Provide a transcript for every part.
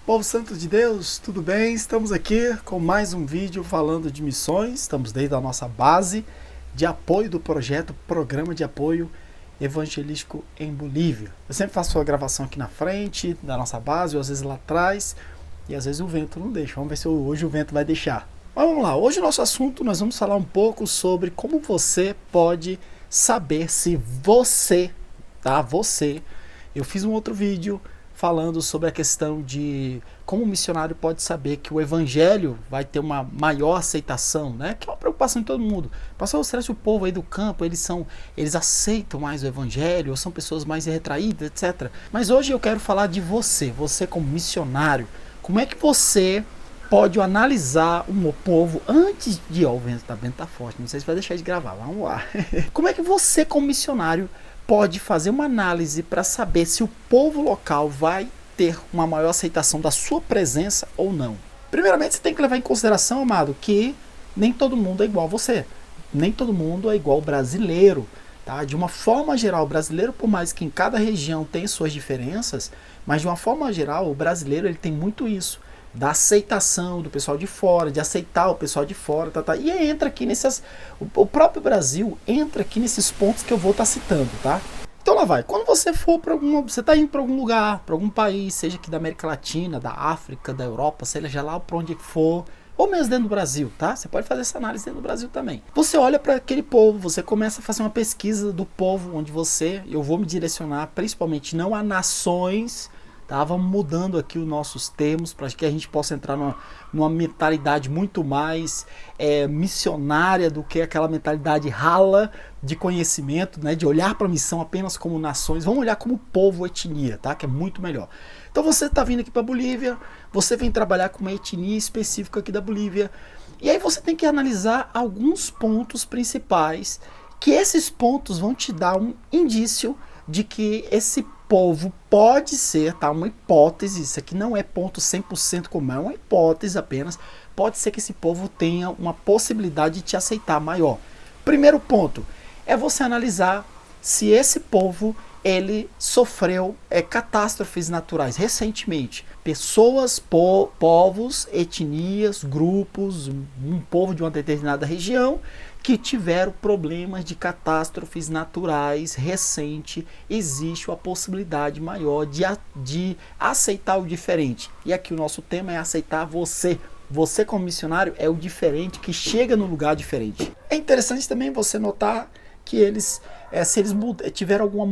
Povo santo de Deus, tudo bem? Estamos aqui com mais um vídeo falando de missões. Estamos desde a nossa base de apoio do projeto Programa de Apoio Evangelístico em Bolívia. Eu sempre faço a gravação aqui na frente da nossa base, ou às vezes lá atrás, e às vezes o vento não deixa. Vamos ver se hoje o vento vai deixar. Mas vamos lá, hoje o nosso assunto nós vamos falar um pouco sobre como você pode saber se você, eu fiz um outro vídeo falando sobre a questão de como o missionário pode saber que o evangelho vai ter uma maior aceitação, né? Que é uma preocupação de todo mundo. Pastor, será que o povo aí do campo, eles aceitam mais o evangelho, ou são pessoas mais retraídas, etc. Mas hoje eu quero falar de você como missionário. Como é que você pode analisar o povo antes de... o vento tá forte, não sei se vai deixar de gravar, vamos lá. Como é que você como missionário pode fazer uma análise para saber se o povo local vai ter uma maior aceitação da sua presença ou não? Primeiramente, você tem que levar em consideração, amado, que nem todo mundo é igual a você. Nem todo mundo é igual ao brasileiro. Tá? De uma forma geral, o brasileiro, por mais que em cada região tenha suas diferenças, mas de uma forma geral, o brasileiro ele tem muito isso. Da aceitação do pessoal de fora, de aceitar o pessoal de fora, e entra aqui nessas... O próprio Brasil entra aqui nesses pontos que eu vou estar citando, tá? Então lá vai, quando você for para você está indo para algum lugar, para algum país, seja aqui da América Latina, da África, da Europa, seja lá para onde for, ou mesmo dentro do Brasil, tá? Você pode fazer essa análise dentro do Brasil também. Você olha para aquele povo, você começa a fazer uma pesquisa do povo onde eu vou me direcionar, principalmente não a nações. Tá, vamos mudando aqui os nossos termos para que a gente possa entrar numa mentalidade muito mais missionária do que aquela mentalidade rala de conhecimento, né, de olhar para a missão apenas como nações. Vamos olhar como povo, etnia, tá, que é muito melhor. Então você está vindo aqui para a Bolívia, você vem trabalhar com uma etnia específica aqui da Bolívia, e aí você tem que analisar alguns pontos principais, que esses pontos vão te dar um indício de que esse povo pode ser, tá? Uma hipótese, isso aqui não é ponto 100% comum, é uma hipótese apenas. Pode ser que esse povo tenha uma possibilidade de te aceitar maior. Primeiro ponto é você analisar se esse povo ele sofreu catástrofes naturais recentemente. Pessoas, povos, etnias, grupos, um povo de uma determinada região que tiveram problemas de catástrofes naturais recente, existe a possibilidade maior de aceitar o diferente. E aqui o nosso tema é aceitar você. Você como missionário é o diferente que chega no lugar diferente. É interessante também você notar que se eles tiveram alguma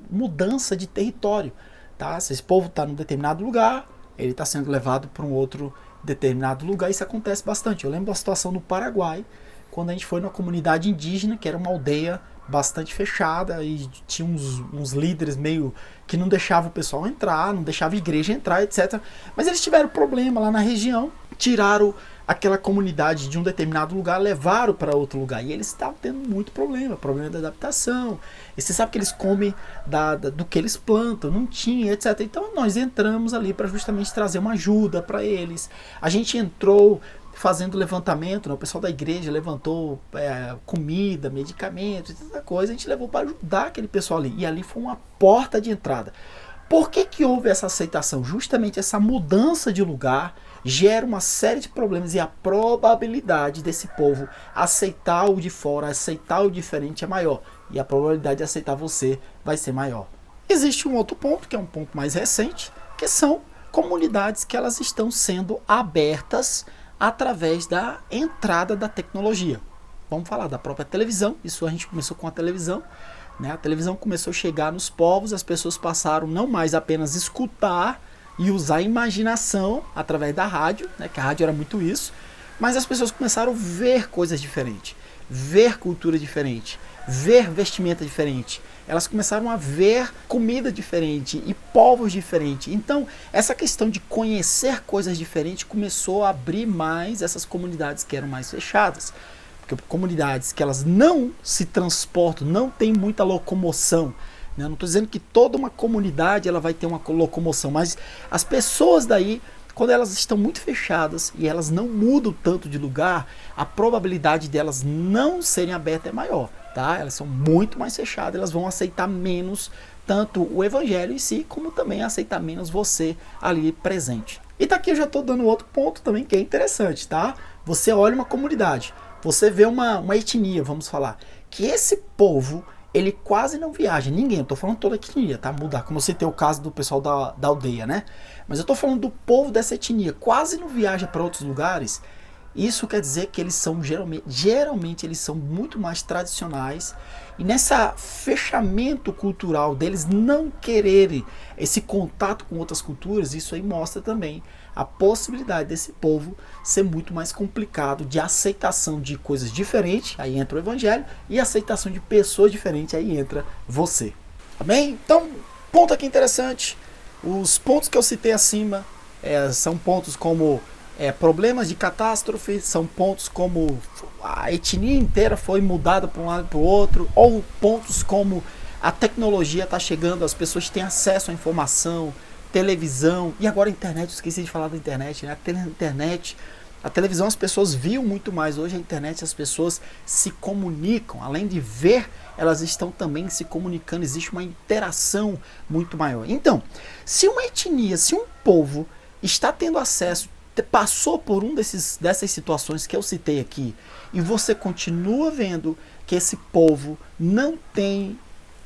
mudança de território. Tá? Se esse povo está num determinado lugar, ele está sendo levado para um outro determinado lugar. Isso acontece bastante. Eu lembro da situação no Paraguai, quando a gente foi numa comunidade indígena, que era uma aldeia bastante fechada, e tinha uns líderes meio que não deixavam o pessoal entrar, não deixavam a igreja entrar, etc. Mas eles tiveram problema lá na região, tiraram aquela comunidade de um determinado lugar, levaram para outro lugar, e eles estavam tendo muito problema da adaptação. E você sabe que eles comem do que eles plantam, não tinha, etc. Então nós entramos ali para justamente trazer uma ajuda para eles. A gente entrou fazendo levantamento, né? O pessoal da igreja levantou comida, medicamentos, tanta coisa, a gente levou para ajudar aquele pessoal ali, e ali foi uma porta de entrada. Por que houve essa aceitação? Justamente essa mudança de lugar gera uma série de problemas, e a probabilidade desse povo aceitar o de fora, aceitar o diferente é maior, e a probabilidade de aceitar você vai ser maior. Existe um outro ponto, que é um ponto mais recente, que são comunidades que elas estão sendo abertas através da entrada da tecnologia. Vamos falar da própria televisão. Isso a gente começou com a televisão, né? A televisão começou a chegar nos povos, as pessoas passaram não mais apenas escutar e usar a imaginação através da rádio, né? Que a rádio era muito isso, mas as pessoas começaram a ver coisas diferentes, ver cultura diferente, ver vestimenta diferente. Elas começaram a ver comida diferente e povos diferentes. Então, essa questão de conhecer coisas diferentes começou a abrir mais essas comunidades que eram mais fechadas. Porque comunidades que elas não se transportam, não tem muita locomoção. Né? Não estou dizendo que toda uma comunidade ela vai ter uma locomoção, mas as pessoas daí, quando elas estão muito fechadas e elas não mudam tanto de lugar, a probabilidade delas não serem abertas é maior. Tá? Elas são muito mais fechadas, elas vão aceitar menos tanto o evangelho em si, como também aceitar menos você ali presente. E tá aqui eu já estou dando outro ponto também que é interessante, tá? Você olha uma comunidade, você vê uma etnia, vamos falar, que esse povo, ele quase não viaja, ninguém, eu tô falando toda a etnia, tá? Mudar, como eu citei o caso do pessoal da aldeia, né? Mas eu tô falando do povo dessa etnia, quase não viaja para outros lugares. Isso quer dizer que eles são, geralmente eles são muito mais tradicionais, e nessa fechamento cultural deles não quererem esse contato com outras culturas, isso aí mostra também a possibilidade desse povo ser muito mais complicado de aceitação de coisas diferentes, aí entra o evangelho, e aceitação de pessoas diferentes, aí entra você. Tá bem? Então, ponto aqui interessante, os pontos que eu citei acima são pontos como problemas de catástrofe, são pontos como a etnia inteira foi mudada para um lado e para o outro, ou pontos como a tecnologia está chegando, as pessoas têm acesso à informação, televisão, e agora a internet, eu esqueci de falar da internet, né? A televisão as pessoas viam muito mais, hoje a internet as pessoas se comunicam, além de ver, elas estão também se comunicando, existe uma interação muito maior. Então, se uma etnia, se um povo está tendo acesso, passou por dessas situações que eu citei aqui, e você continua vendo que esse povo não tem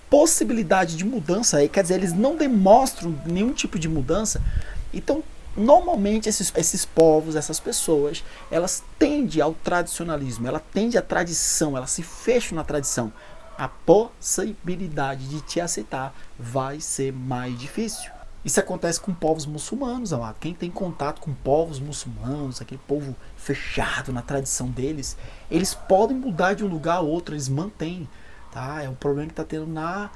possibilidade de mudança, quer dizer, eles não demonstram nenhum tipo de mudança, então normalmente esses povos, essas pessoas, elas tendem ao tradicionalismo, ela tende à tradição, elas se fecham na tradição. A possibilidade de te aceitar vai ser mais difícil. Isso acontece com povos muçulmanos, amado. Quem tem contato com povos muçulmanos, aquele povo fechado na tradição deles, eles podem mudar de um lugar a outro, eles mantêm. Tá? É um problema que está tendo lá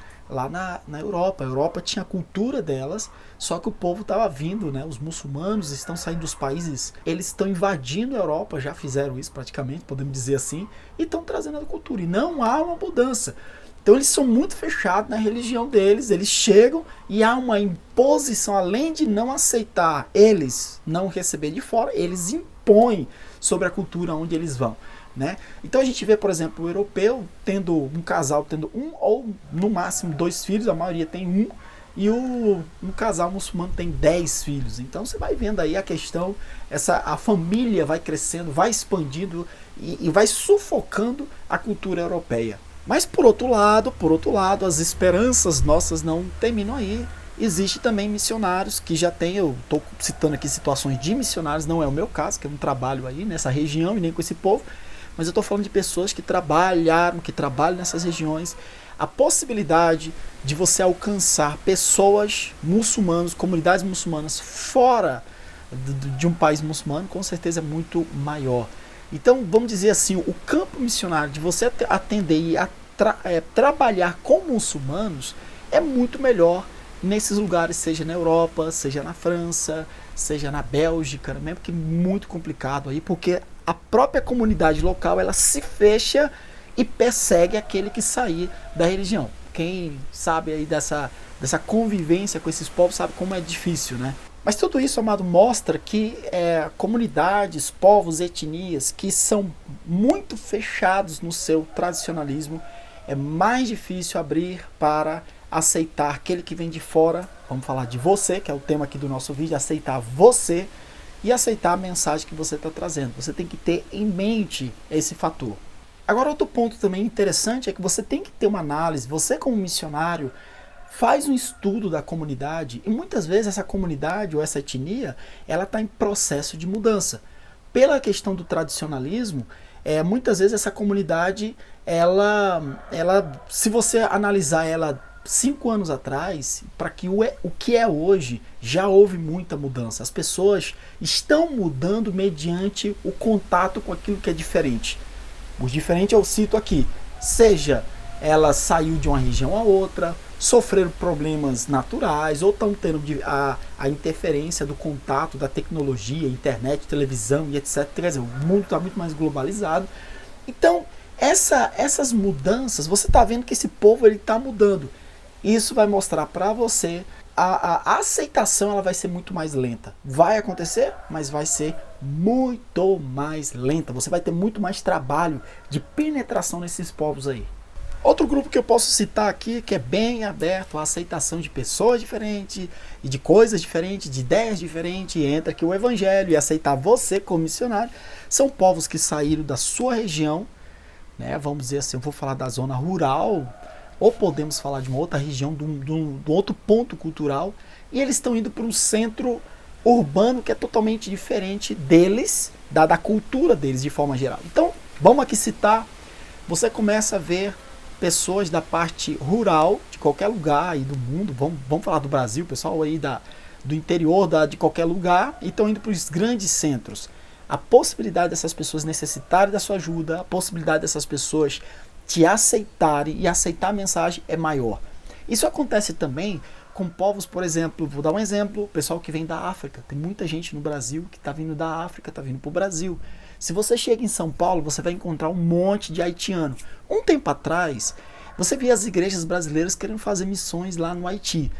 na Europa. A Europa tinha a cultura delas, só que o povo estava vindo, né? Os muçulmanos estão saindo dos países, eles estão invadindo a Europa, já fizeram isso praticamente, podemos dizer assim, e estão trazendo a cultura. E não há uma mudança. Então eles são muito fechados na religião deles, eles chegam e há uma imposição, além de não aceitar eles, não receber de fora, eles impõem sobre a cultura onde eles vão. Né? Então a gente vê, por exemplo, o europeu tendo um casal tendo um ou no máximo 2 filhos, a maioria tem um, e um casal muçulmano tem 10 filhos. Então você vai vendo aí a questão, a família vai crescendo, vai expandindo e vai sufocando a cultura europeia. Mas por outro lado, as esperanças nossas não terminam aí. Existe também missionários que já tem, eu estou citando aqui situações de missionários, não é o meu caso, que eu não trabalho aí nessa região e nem com esse povo, mas eu estou falando de pessoas que trabalham nessas regiões. A possibilidade de você alcançar pessoas muçulmanas, comunidades muçulmanas fora de um país muçulmano, com certeza é muito maior. Então, vamos dizer assim, o campo missionário de você atender e trabalhar com muçulmanos é muito melhor nesses lugares, seja na Europa, seja na França, seja na Bélgica, mesmo que muito complicado aí, porque a própria comunidade local, ela se fecha e persegue aquele que sair da religião. Quem sabe aí dessa convivência com esses povos sabe como é difícil, né? Mas tudo isso, amado, mostra que comunidades, povos, etnias que são muito fechados no seu tradicionalismo, é mais difícil abrir para aceitar aquele que vem de fora. Vamos falar de você, que é o tema aqui do nosso vídeo, aceitar você e aceitar a mensagem que você está trazendo. Você tem que ter em mente esse fator. Agora, outro ponto também interessante é que você tem que ter uma análise. Você, como missionário, faz um estudo da comunidade e muitas vezes essa comunidade ou essa etnia, ela está em processo de mudança. Pela questão do tradicionalismo, muitas vezes essa comunidade, ela, se você analisar ela 5 anos atrás, para que o que é hoje, já houve muita mudança. As pessoas estão mudando mediante o contato com aquilo que é diferente. O diferente eu cito aqui, seja ela saiu de uma região a outra, sofreram problemas naturais, ou estão tendo a interferência do contato, da tecnologia, internet, televisão e etc. Quer dizer, o mundo está muito mais globalizado. Então, essas mudanças, você está vendo que esse povo está mudando. Isso vai mostrar para você a aceitação, ela vai ser muito mais lenta. Vai acontecer, mas vai ser muito mais lenta. Você vai ter muito mais trabalho de penetração nesses povos aí. Outro grupo que eu posso citar aqui, que é bem aberto à aceitação de pessoas diferentes, e de coisas diferentes, de ideias diferentes, e entra aqui o evangelho e aceitar você como missionário, são povos que saíram da sua região, né? Vamos dizer assim, eu vou falar da zona rural, ou podemos falar de uma outra região, de um outro ponto cultural, e eles estão indo para um centro urbano que é totalmente diferente deles, da cultura deles de forma geral. Então, vamos aqui citar, você começa a ver pessoas da parte rural, de qualquer lugar aí do mundo, vamos falar do Brasil, pessoal aí do interior de qualquer lugar, e estão indo para os grandes centros. A possibilidade dessas pessoas necessitarem da sua ajuda, a possibilidade dessas pessoas te aceitarem e aceitar a mensagem é maior. Isso acontece também com povos, por exemplo, vou dar um exemplo, o pessoal que vem da África. Tem muita gente no Brasil que está vindo da África, está vindo para o Brasil. Se você chega em São Paulo, você vai encontrar um monte de haitiano. Um tempo atrás, você via as igrejas brasileiras querendo fazer missões lá no Haiti.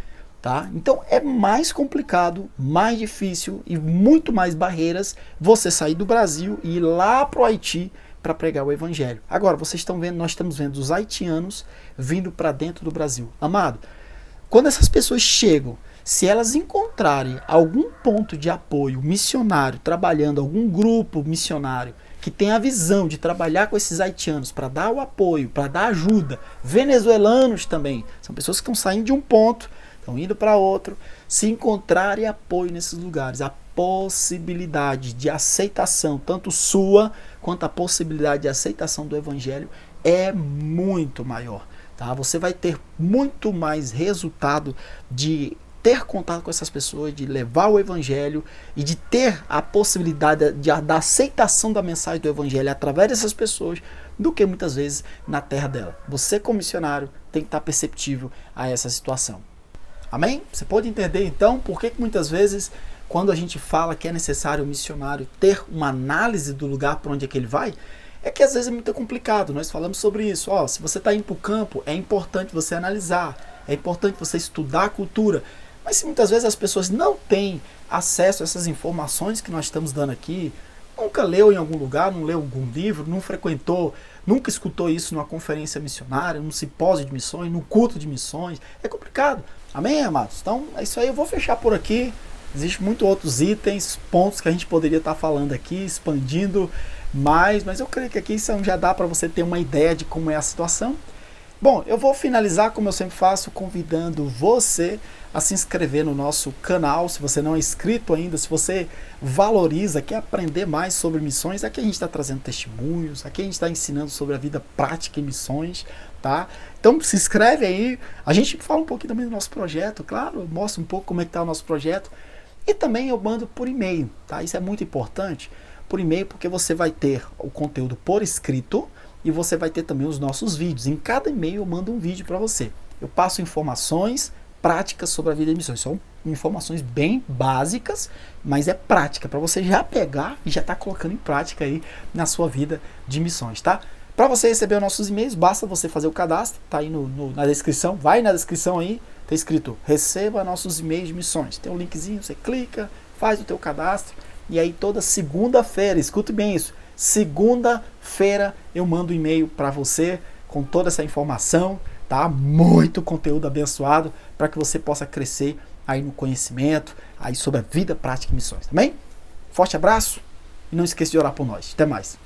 Tá? Então é mais complicado, mais difícil e muito mais barreiras você sair do Brasil e ir lá para o Haiti para pregar o evangelho. Agora, vocês estão vendo, nós estamos vendo os haitianos vindo para dentro do Brasil. Amado, quando essas pessoas chegam, se elas encontrarem algum ponto de apoio missionário, trabalhando, algum grupo missionário que tem a visão de trabalhar com esses haitianos para dar o apoio, para dar ajuda, venezuelanos também, são pessoas que estão saindo de um ponto, estão indo para outro, se encontrarem apoio nesses lugares, a possibilidade de aceitação, tanto sua quanto a possibilidade de aceitação do evangelho é muito maior. Tá? Você vai ter muito mais resultado de ter contato com essas pessoas, de levar o evangelho e de ter a possibilidade da aceitação da mensagem do evangelho através dessas pessoas do que muitas vezes na terra dela. Você como missionário tem que estar perceptível a essa situação. Amém? Você pode entender então por que muitas vezes quando a gente fala que é necessário o missionário ter uma análise do lugar para onde é que ele vai, é que às vezes é muito complicado. Nós falamos sobre isso. Se você está indo para o campo, é importante você analisar, é importante você estudar a cultura. Mas se muitas vezes as pessoas não têm acesso a essas informações que nós estamos dando aqui, nunca leu em algum lugar, não leu algum livro, não frequentou, nunca escutou isso numa conferência missionária, num simpósio de missões, num culto de missões, é complicado. Amém, amados? Então é isso aí, eu vou fechar por aqui. Existem muitos outros itens, pontos que a gente poderia estar falando aqui, expandindo mais, mas eu creio que aqui isso já dá para você ter uma ideia de como é a situação. Bom, eu vou finalizar, como eu sempre faço, convidando você a se inscrever no nosso canal, se você não é inscrito ainda, se você valoriza, quer aprender mais sobre missões, aqui a gente está trazendo testemunhos, aqui a gente está ensinando sobre a vida prática em missões, tá? Então se inscreve aí, a gente fala um pouquinho também do nosso projeto, claro, mostra um pouco como é que está o nosso projeto, e também eu mando por e-mail, tá? Isso é muito importante, por e-mail, porque você vai ter o conteúdo por escrito, e você vai ter também os nossos vídeos. Em cada e-mail eu mando um vídeo para você. Eu passo informações práticas sobre a vida de missões. São informações bem básicas, mas é prática, para você já pegar e já estar colocando em prática aí na sua vida de missões, tá? Para você receber os nossos e-mails, basta você fazer o cadastro, tá aí na descrição, vai na descrição aí, tá escrito receba nossos e-mails de missões. Tem um linkzinho, você clica, faz o teu cadastro, e aí toda segunda-feira, escute bem isso, segunda-feira eu mando um e-mail para você com toda essa informação, tá? Muito conteúdo abençoado para que você possa crescer aí no conhecimento, aí sobre a vida prática e missões, tá bem? Forte abraço e não esqueça de orar por nós. Até mais.